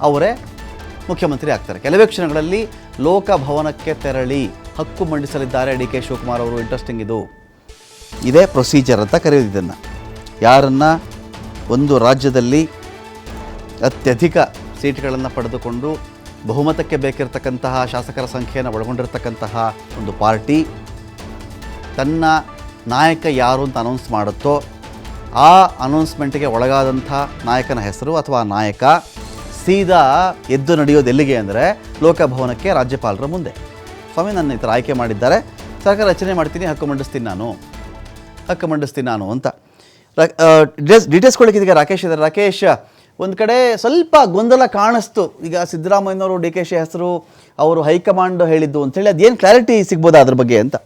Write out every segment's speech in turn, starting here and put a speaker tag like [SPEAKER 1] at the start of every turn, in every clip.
[SPEAKER 1] ಅವರೇ ಮುಖ್ಯಮಂತ್ರಿ ಆಗ್ತಾರೆ. ಕೆಲವೇ ಕ್ಷಣಗಳಲ್ಲಿ ಲೋಕಭವನಕ್ಕೆ ತೆರಳಿ ಹಕ್ಕು ಮಂಡಿಸಲಿದ್ದಾರೆ ಡಿ ಕೆ ಶಿವಕುಮಾರ್ ಅವರು. ಇಂಟ್ರೆಸ್ಟಿಂಗ್ ಇದೇ ಪ್ರೊಸೀಜರ್ ಅಂತ ಕರೆಯೋದು ಇದನ್ನು. ಯಾರನ್ನು ಒಂದು ರಾಜ್ಯದಲ್ಲಿ ಅತ್ಯಧಿಕ ಸೀಟ್ಗಳನ್ನು ಪಡೆದುಕೊಂಡು ಬಹುಮತಕ್ಕೆ ಬೇಕಿರತಕ್ಕಂತಹ ಶಾಸಕರ ಸಂಖ್ಯೆಯನ್ನು ಒಳಗೊಂಡಿರತಕ್ಕಂತಹ ಒಂದು ಪಾರ್ಟಿ ತನ್ನ ನಾಯಕ ಯಾರು ಅಂತ ಅನೌನ್ಸ್ ಮಾಡುತ್ತೋ ಆ ಅನೌನ್ಸ್ಮೆಂಟ್ಗೆ ಒಳಗಾದಂಥ ನಾಯಕನ ಹೆಸರು ಅಥವಾ ನಾಯಕ ಸೀದಾ ಎದ್ದು ನಡೆಯೋದು ಎಲ್ಲಿಗೆ ಅಂದರೆ ಲೋಕಭವನಕ್ಕೆ, ರಾಜ್ಯಪಾಲರ ಮುಂದೆ. ಸ್ವಾಮಿ ನನ್ನ ಈ ಥರ ಆಯ್ಕೆ ಮಾಡಿದ್ದಾರೆ, ಸರ್ಕಾರ ರಚನೆ ಮಾಡ್ತೀನಿ, ಹಕ್ಕು ಮಂಡಿಸ್ತೀನಿ ನಾನು ಅಂತ. ಡೀಟೇಲ್ಸ್ ಕೊಡಲಿಕ್ಕೆ ರಾಕೇಶ್ ಇದ್ದಾರೆ. ರಾಕೇಶ್, ಒಂದು ಕಡೆ ಸ್ವಲ್ಪ ಗೊಂದಲ ಕಾಣಿಸ್ತು. ಈಗ ಸಿದ್ದರಾಮಯ್ಯನವರು ಡಿ ಕೆ ಶಿ ಹೆಸರು ಅವರು ಹೈಕಮಾಂಡ್ ಹೇಳಿದ್ದು ಅಂತೇಳಿ ಅದೇನು ಕ್ಲಾರಿಟಿ ಸಿಗ್ಬೋದಾ ಅದ್ರ ಬಗ್ಗೆ ಅಂತ?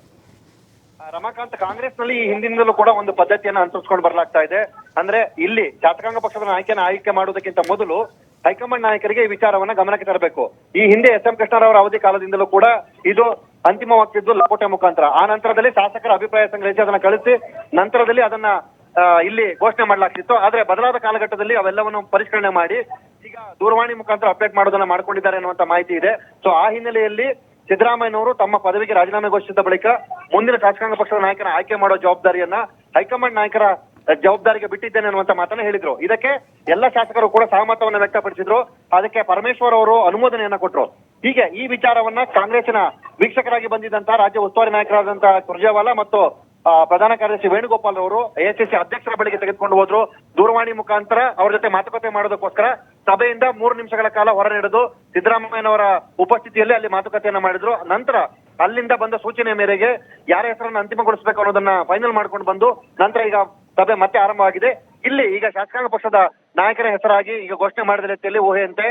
[SPEAKER 2] ರಮಾಕಾಂತ್, ಕಾಂಗ್ರೆಸ್ನಲ್ಲಿ ಈ ಹಿಂದಿನಿಂದಲೂ ಕೂಡ ಒಂದು ಪದ್ಧತಿಯನ್ನು ಅನುಸರಿಸಿಕೊಂಡು ಬರಲಾಗ್ತಾ ಇದೆ. ಅಂದ್ರೆ ಇಲ್ಲಿ ಶಾಸಕಾಂಗ ಪಕ್ಷದ ಆಯ್ಕೆ ಮಾಡುವುದಕ್ಕಿಂತ ಮೊದಲು ಹೈಕಮಾಂಡ್ ನಾಯಕರಿಗೆ ಈ ವಿಚಾರವನ್ನ ಗಮನಕ್ಕೆ ತರಬೇಕು. ಈ ಹಿಂದೆ ಎಸ್.ಎಂ. ಕೃಷ್ಣರವರ ಅವಧಿ ಕಾಲದಿಂದಲೂ ಕೂಡ ಇದು ಅಂತಿಮವಾಗ್ತಿದ್ದು ಲಕೋಟೆ ಮುಖಾಂತರ. ಆ ನಂತರದಲ್ಲಿ ಶಾಸಕರ ಅಭಿಪ್ರಾಯ ಸಂಗ್ರಹಿಸಿ ಅದನ್ನ ಕಳಿಸಿ ನಂತರದಲ್ಲಿ ಅದನ್ನ ಇಲ್ಲಿ ಘೋಷಣೆ ಮಾಡಲಾಗ್ತಿತ್ತು. ಆದ್ರೆ ಬದಲಾದ ಕಾಲಘಟ್ಟದಲ್ಲಿ ಅವೆಲ್ಲವನ್ನು ಪರಿಷ್ಕರಣೆ ಮಾಡಿ ಈಗ ದೂರವಾಣಿ ಮುಖಾಂತರ ಅಪ್ಡೇಟ್ ಮಾಡೋದನ್ನ ಮಾಡ್ಕೊಂಡಿದ್ದಾರೆ ಅನ್ನುವಂತ ಮಾಹಿತಿ ಇದೆ. ಸೊ ಆ ಹಿನ್ನೆಲೆಯಲ್ಲಿ ಸಿದ್ದರಾಮಯ್ಯನವರು ತಮ್ಮ ಪದವಿಗೆ ರಾಜೀನಾಮೆ ಘೋಷಿಸಿದ ಬಳಿಕ ಮುಂದಿನ ಶಾಸಕಾಂಗ ಪಕ್ಷದ ನಾಯಕನ ಆಯ್ಕೆ ಮಾಡೋ ಜವಾಬ್ದಾರಿಯನ್ನ ಹೈಕಮಾಂಡ್ ನಾಯಕರ ಜವಾಬ್ದಾರಿಗೆ ಬಿಟ್ಟಿದ್ದೇನೆ ಅನ್ನುವಂತ ಮಾತನ್ನ ಹೇಳಿದ್ರು. ಇದಕ್ಕೆ ಎಲ್ಲ ಶಾಸಕರು ಕೂಡ ಸಹಮತವನ್ನ ವ್ಯಕ್ತಪಡಿಸಿದ್ರು. ಅದಕ್ಕೆ ಪರಮೇಶ್ವರ್ ಅವರು ಅನುಮೋದನೆಯನ್ನ ಕೊಟ್ಟರು. ಹೀಗೆ ಈ ವಿಚಾರವನ್ನ ಕಾಂಗ್ರೆಸ್ಸಿನ ವೀಕ್ಷಕರಾಗಿ ಬಂದಿದ್ದಂತಹ ರಾಜ್ಯ ಉಸ್ತುವಾರಿ ನಾಯಕರಾದಂತಹ ಸುರ್ಜೇವಾಲಾ ಮತ್ತು ಪ್ರಧಾನ ಕಾರ್ಯದರ್ಶಿ ವೇಣುಗೋಪಾಲ್ ಅವರು ಎಐಸಿಸಿ ಅಧ್ಯಕ್ಷರ ಬಳಿಗೆ ತೆಗೆದುಕೊಂಡು ಹೋದ್ರು. ದೂರವಾಣಿ ಮುಖಾಂತರ ಅವ್ರ ಜೊತೆ ಮಾತುಕತೆ ಮಾಡೋದಕ್ಕೋಸ್ಕರ ಸಭೆಯಿಂದ 3 ನಿಮಿಷಗಳ ಕಾಲ ಹೊರ ನಡೆದು ಸಿದ್ದರಾಮಯ್ಯನವರ ಉಪಸ್ಥಿತಿಯಲ್ಲಿ ಅಲ್ಲಿ ಮಾತುಕತೆಯನ್ನ ಮಾಡಿದ್ರು. ನಂತರ ಅಲ್ಲಿಂದ ಬಂದ ಸೂಚನೆ ಮೇರೆಗೆ ಯಾರ ಹೆಸರನ್ನು ಅಂತಿಮಗೊಳಿಸಬೇಕು ಅನ್ನೋದನ್ನ ಫೈನಲ್ ಮಾಡ್ಕೊಂಡು ಬಂದು ನಂತರ ಈಗ ಸಭೆ ಮತ್ತೆ ಆರಂಭವಾಗಿದೆ. ಇಲ್ಲಿ ಈಗ ಶಾಸಕಾಂಗ ಪಕ್ಷದ ನಾಯಕರ ಹೆಸರಾಗಿ ಈಗ ಘೋಷಣೆ ಮಾಡಿದ ರೀತಿಯಲ್ಲಿ ಊಹೆಯಂತೆ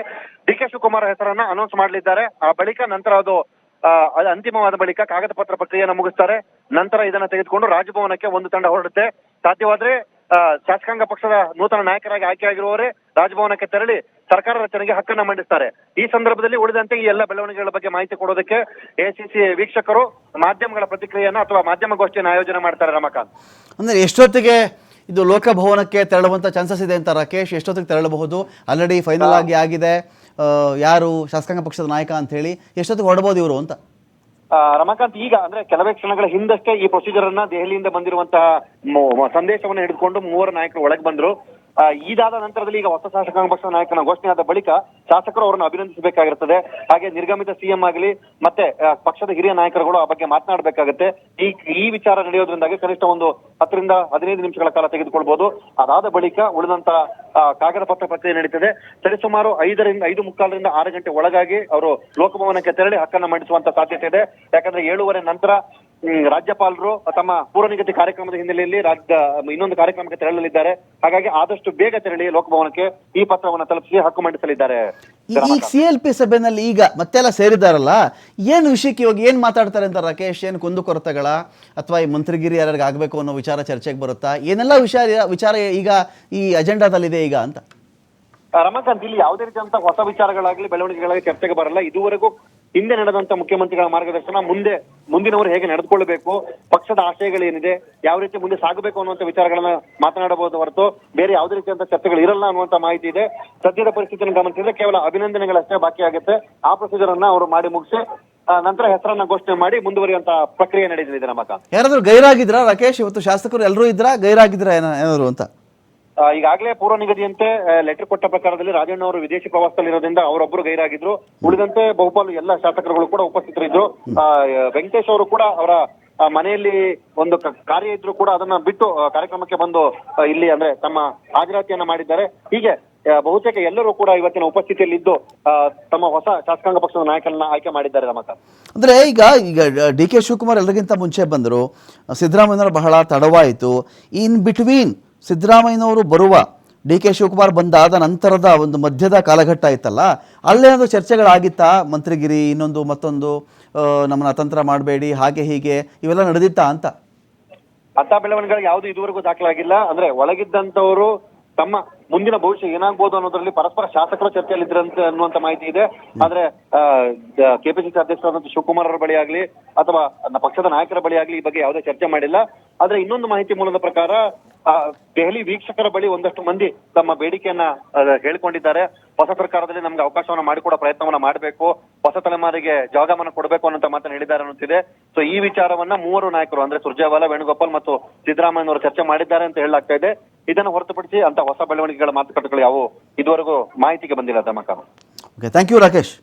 [SPEAKER 2] ಡಿ ಕೆ ಶಿವಕುಮಾರ್ ಹೆಸರನ್ನ ಅನೌನ್ಸ್ ಮಾಡಲಿದ್ದಾರೆ. ಆ ಬಳಿಕ ನಂತರ ಅದು ಅಂತಿಮವಾದ ಬಳಿಕ ಕಾಗದ ಪತ್ರ ಪ್ರಕ್ರಿಯೆಯನ್ನು ಮುಗಿಸ್ತಾರೆ. ನಂತರ ಇದನ್ನ ತೆಗೆದುಕೊಂಡು ರಾಜಭವನಕ್ಕೆ ಒಂದು ತಂಡ ಹೊರಡುತ್ತೆ. ಸಾಧ್ಯವಾದ್ರೆ ಶಾಸಕಾಂಗ ಪಕ್ಷದ ನೂತನ ನಾಯಕರಾಗಿ ಆಯ್ಕೆಯಾಗಿರುವವರೇ ರಾಜಭವನಕ್ಕೆ ತೆರಳಿ ಸರ್ಕಾರ ರಚನೆಗೆ ಹಕ್ಕನ್ನ ಮಂಡಿಸ್ತಾರೆ. ಈ ಸಂದರ್ಭದಲ್ಲಿ ಉಳಿದಂತೆ ಈ ಎಲ್ಲ ಬೆಳವಣಿಗೆಗಳ ಬಗ್ಗೆ ಮಾಹಿತಿ ಕೊಡೋದಕ್ಕೆ ಎಸಿಸಿ ವೀಕ್ಷಕರು ಮಾಧ್ಯಮಗಳ ಪ್ರತಿಕ್ರಿಯೆಯನ್ನ ಅಥವಾ ಮಾಧ್ಯಮ ಗೋಷ್ಠಿಯನ್ನು ಆಯೋಜನೆ ಮಾಡ್ತಾರೆ. ರಮಾಕಾಂತ್,
[SPEAKER 1] ಅಂದ್ರೆ ಎಷ್ಟೊತ್ತಿಗೆ ಇದು ಲೋಕಭವನಕ್ಕೆ ತೆರಳುವಂತ ಚಾನ್ಸಸ್ ಇದೆ ಅಂತ ರಾಕೇಶ್? ಎಷ್ಟೊತ್ತಿಗೆ ತೆರಳಬಹುದು? ಆಲ್ರೆಡಿ ಫೈನಲ್ ಆಗಿದೆ ಯಾರು ಶಾಸಕಾಂಗ ಪಕ್ಷದ ನಾಯಕ ಅಂತ ಹೇಳಿ. ಎಷ್ಟೊತ್ತಿಗೆ ಹೊರಡಬಹುದು ಇವರು ಅಂತ?
[SPEAKER 2] ರಮಾಕಾಂತ್, ಈಗ ಅಂದ್ರೆ ಕೆಲವೇ ಕ್ಷಣಗಳ ಹಿಂದಷ್ಟೇ ಈ ಪ್ರೊಸೀಜರ್ ಅನ್ನ ದೆಹಲಿಯಿಂದ ಬಂದಿರುವಂತಹ ಸಂದೇಶವನ್ನು ಹಿಡಿದುಕೊಂಡು 3 ನಾಯಕರು ಒಳಗೆ ಬಂದ್ರು. ಇದಾದ ನಂತರದಲ್ಲಿ ಈಗ ಹೊಸ ಶಾಸಕಾಂಗ ಪಕ್ಷದ ನಾಯಕನ ಘೋಷಣೆಯಾದ ಬಳಿಕ ಶಾಸಕರು ಅವರನ್ನು ಅಭಿನಂದಿಸಬೇಕಾಗಿರುತ್ತದೆ. ಹಾಗೆ ನಿರ್ಗಮಿತ ಸಿಎಂ ಆಗಲಿ ಮತ್ತೆ ಪಕ್ಷದ ಹಿರಿಯ ನಾಯಕರುಗಳು ಆ ಬಗ್ಗೆ ಮಾತನಾಡಬೇಕಾಗುತ್ತೆ. ಈ ವಿಚಾರ ನಡೆಯೋದ್ರಿಂದಾಗಿ ಕನಿಷ್ಠ ಒಂದು 10 ರಿಂದ 15 ನಿಮಿಷಗಳ ಕಾಲ ತೆಗೆದುಕೊಳ್ಬಹುದು. ಅದಾದ ಬಳಿಕ ಉಳಿದಂತ ಕಾಗದ ಪತ್ರ ಪ್ರಕ್ರಿಯೆ ನಡೀತದೆ. ಸರಿಸುಮಾರು 5:45 ರಿಂದ 6 ಗಂಟೆ ಒಳಗಾಗಿ ಅವರು ಲೋಕಭವನಕ್ಕೆ ತೆರಳಿ ಹಕ್ಕನ್ನ ಮಂಡಿಸುವಂತ ಸಾಧ್ಯತೆ ಇದೆ. ಯಾಕಂದ್ರೆ 7:15 ನಂತರ ರಾಜ್ಯಪಾಲರು ತಮ್ಮ ಪೂರ್ವ ನಿಗದಿ ಕಾರ್ಯಕ್ರಮದ ಹಿನ್ನೆಲೆಯಲ್ಲಿ ಇನ್ನೊಂದು ಕಾರ್ಯಕ್ರಮಕ್ಕೆ ತೆರಳಲಿದ್ದಾರೆ. ಹಾಗಾಗಿ ಆದಷ್ಟು ಬೇಗ ತೆರಳಿ ಲೋಕಭವನಕ್ಕೆ ಈ ಪತ್ರವನ್ನು ತಲುಪಿಸಿ ಹಕ್ಕು ಮಂಡಿಸಲಿದ್ದಾರೆ.
[SPEAKER 1] ಈಗ CLP ಸಭೆಯಲ್ಲಿ ಈಗ ಮತ್ತೆಲ್ಲ ಸೇರಿದಾರಲ್ಲ, ಏನು ವಿಷಯಕ್ಕೆ ಇವಾಗ ಏನ್ ಮಾತಾಡ್ತಾರೆ ಅಂತ ರಾಕೇಶ್? ಏನು ಕುಂದುಕೊರತೆಗಳ ಅಥವಾ ಈ ಮಂತ್ರಿಗಿರಿ ಯಾರಿಗೆ ಆಗ್ಬೇಕು ಅನ್ನೋ ವಿಚಾರ ಚರ್ಚೆಗೆ ಬರುತ್ತಾ? ಏನೆಲ್ಲ ವಿಚಾರ ಈಗ ಈ ಅಜೆಂಡಾದಲ್ಲಿದೆ ಈಗ ಅಂತ?
[SPEAKER 2] ರಮಾಕಾಂತ್, ಇಲ್ಲಿ ಯಾವುದೇ ರೀತಿಯಂತ ಹೊಸ ವಿಚಾರಗಳಾಗ್ಲಿ ಬೆಳವಣಿಗೆಗಳಾಗಲಿ ಚರ್ಚೆಗೆ ಬರಲ್ಲ. ಇದುವರೆಗೂ ಹಿಂದೆ ನಡೆದಂತ ಮುಖ್ಯಮಂತ್ರಿಗಳ ಮಾರ್ಗದರ್ಶನ, ಮುಂದಿನವರು ಹೇಗೆ ನಡೆದುಕೊಳ್ಳಬೇಕು, ಪಕ್ಷದ ಆಶಯಗಳೇನಿದೆ, ಯಾವ ರೀತಿ ಮುಂದೆ ಸಾಗಬೇಕು ಅನ್ನುವಂತ ವಿಚಾರಗಳನ್ನ ಮಾತನಾಡಬಹುದು ಹೊರತು ಬೇರೆ ಯಾವುದೇ ರೀತಿಯಂತ ಚರ್ಚೆಗಳು ಇರಲ್ಲ ಅನ್ನುವಂತ ಮಾಹಿತಿ ಇದೆ. ಸದ್ಯದ ಪರಿಸ್ಥಿತಿಯನ್ನು ಗಮನಿಸಿದ್ರೆ ಕೇವಲ ಅಭಿನಂದನೆಗಳಷ್ಟೇ ಬಾಕಿ ಆಗುತ್ತೆ. ಆ ಪ್ರೊಸೀಜರ್ ಅನ್ನ ಅವರು ಮಾಡಿ ಮುಗಿಸಿ ನಂತರ ಹೆಸರನ್ನ ಘೋಷಣೆ ಮಾಡಿ ಮುಂದುವರಿಯುವಂತ ಪ್ರಕ್ರಿಯೆ ನಡೆಯಲಿದೆ. ರಮಾಕಾಂತ್,
[SPEAKER 1] ಯಾರಾದ್ರೂ ಗೈರಾಗಿದ್ರಾ ರಾಕೇಶ್? ಇವತ್ತು ಶಾಸಕರು ಎಲ್ಲರೂ ಗೈರಾಗಿದ್ರ ಏನಾದ್ರು ಅಂತ?
[SPEAKER 2] ಈಗಾಗಲೇ ಪೂರ್ವ ನಿಗದಿಯಂತೆ ಲೆಟರ್ ಕೊಟ್ಟ ಪ್ರಕಾರದಲ್ಲಿ ರಾಜಣ್ಣ ಅವರು ವಿದೇಶಿ ಪ್ರವಾಸದಲ್ಲಿರೋದ್ರಿಂದ ಅವರೊಬ್ಬರು ಗೈರಾಗಿದ್ರು. ಉಳಿದಂತೆ ಬಹುಪಾಲು ಎಲ್ಲ ಶಾಸಕರುಗಳು ಕೂಡ ಉಪಸ್ಥಿತರಿದ್ರು. ವೆಂಕಟೇಶ್ ಅವರು ಕೂಡ ಅವರ ಮನೆಯಲ್ಲಿ ಒಂದು ಕಾರ್ಯ ಇದ್ರು ಕೂಡ ಅದನ್ನ ಬಿಟ್ಟು ಕಾರ್ಯಕ್ರಮಕ್ಕೆ ಬಂದು ಇಲ್ಲಿ ಅಂದ್ರೆ ತಮ್ಮ ಹಾಜರಾತಿಯನ್ನ ಮಾಡಿದ್ದಾರೆ. ಹೀಗೆ ಬಹುತೇಕ ಎಲ್ಲರೂ ಕೂಡ ಇವತ್ತಿನ ಉಪಸ್ಥಿತಿಯಲ್ಲಿ ಇದ್ದು ತಮ್ಮ ಹೊಸ ಶಾಸಕಾಂಗ ಪಕ್ಷದ ನಾಯಕರನ್ನ ಆಯ್ಕೆ ಮಾಡಿದ್ದಾರೆ. ರಮಾಕಾಂತ್,
[SPEAKER 1] ಅಂದ್ರೆ ಈಗ ಡಿ ಕೆ ಶಿವಕುಮಾರ್ ಎಲ್ಲರಿಗಿಂತ ಮುಂಚೆ ಬಂದರು, ಸಿದ್ದರಾಮಯ್ಯನವರು ಬಹಳ ತಡವಾಯಿತು. ಇನ್ ಬಿಟ್ವೀನ್ ಸಿದ್ದರಾಮಯ್ಯನವರು ಬರುವ ಡಿ ಕೆ ಶಿವಕುಮಾರ್ ಬಂದಾದ ನಂತರದ ಒಂದು ಮಧ್ಯದ ಕಾಲಘಟ್ಟ ಇತ್ತಲ್ಲ, ಅಲ್ಲೇನಾದ್ರು ಚರ್ಚೆಗಳಾಗಿತ್ತಾ? ಮಂತ್ರಿಗಿರಿ ಇನ್ನೊಂದು ಮತ್ತೊಂದು ನಮ್ಮನ್ನ ಅತಂತ್ರ ಮಾಡಬೇಡಿ ಹಾಗೆ ಹೀಗೆ ಇವೆಲ್ಲ ನಡೆದಿತ್ತಾ ಅಂತ?
[SPEAKER 2] ಅಂತ ಬೆಳವಣಿಗೆಗಳು ಯಾವುದು ಇದುವರೆಗೂ ದಾಖಲಾಗಿಲ್ಲ. ಅಂದ್ರೆ ಒಳಗಿದ್ದಂತವರು ತಮ್ಮ ಮುಂದಿನ ಭವಿಷ್ಯ ಏನಾಗ್ಬೋದು ಅನ್ನೋದ್ರಲ್ಲಿ ಪರಸ್ಪರ ಶಾಸಕರು ಚರ್ಚೆಯಲ್ಲಿ ಇದ್ರಂತೆ ಅನ್ನುವಂತ ಮಾಹಿತಿ ಇದೆ. ಆದ್ರೆ ಕೆಪಿಸಿಸಿ ಅಧ್ಯಕ್ಷರಾದಂತ ಶಿವಕುಮಾರ್ ಅವರ ಬಳಿ ಆಗ್ಲಿ ಅಥವಾ ಪಕ್ಷದ ನಾಯಕರ ಬಳಿ ಆಗ್ಲಿ ಈ ಬಗ್ಗೆ ಯಾವುದೇ ಚರ್ಚೆ ಮಾಡಿಲ್ಲ. ಆದ್ರೆ ಇನ್ನೊಂದು ಮಾಹಿತಿ ಮೂಲದ ಪ್ರಕಾರ ದೆಹಲಿ ವೀಕ್ಷಕರ ಬಳಿ ಒಂದಷ್ಟು ಮಂದಿ ತಮ್ಮ ಬೇಡಿಕೆಯನ್ನ ಹೇಳ್ಕೊಂಡಿದ್ದಾರೆ. ಹೊಸ ಸರ್ಕಾರದಲ್ಲಿ ನಮ್ಗೆ ಅವಕಾಶವನ್ನ ಮಾಡಿಕೊಡೋ ಪ್ರಯತ್ನವನ್ನ ಮಾಡಬೇಕು, ಹೊಸ ತಲೆಮಾರಿಗೆ ಜಾಗವನ್ನ ಕೊಡಬೇಕು ಅನ್ನೋ ಮಾತನ್ನ ಹೇಳಿದ್ದಾರೆ ಅನ್ನುತ್ತಿದೆ. ಸೊ ಈ ವಿಚಾರವನ್ನ ಮೂವರು ನಾಯಕರು ಅಂದ್ರೆ ಸುರ್ಜೇವಾಲಾ, ವೇಣುಗೋಪಾಲ್ ಮತ್ತು ಸಿದ್ದರಾಮಯ್ಯನವರು ಚರ್ಚೆ ಮಾಡಿದ್ದಾರೆ ಅಂತ ಹೇಳಲಾಗ್ತಾ ಇದೆ. ಇದನ್ನು ಹೊರತುಪಡಿಸಿ ಅಂತ ಹೊಸ ಬೆಳವಣಿಗೆಗಳ ಮಾತುಕತೆಗಳು ಯಾವುವು ಇದುವರೆಗೂ ಮಾಹಿತಿಗೆ ಬಂದಿಲ್ಲ. ಧಮಕ.
[SPEAKER 1] Okay, thank you Rakesh.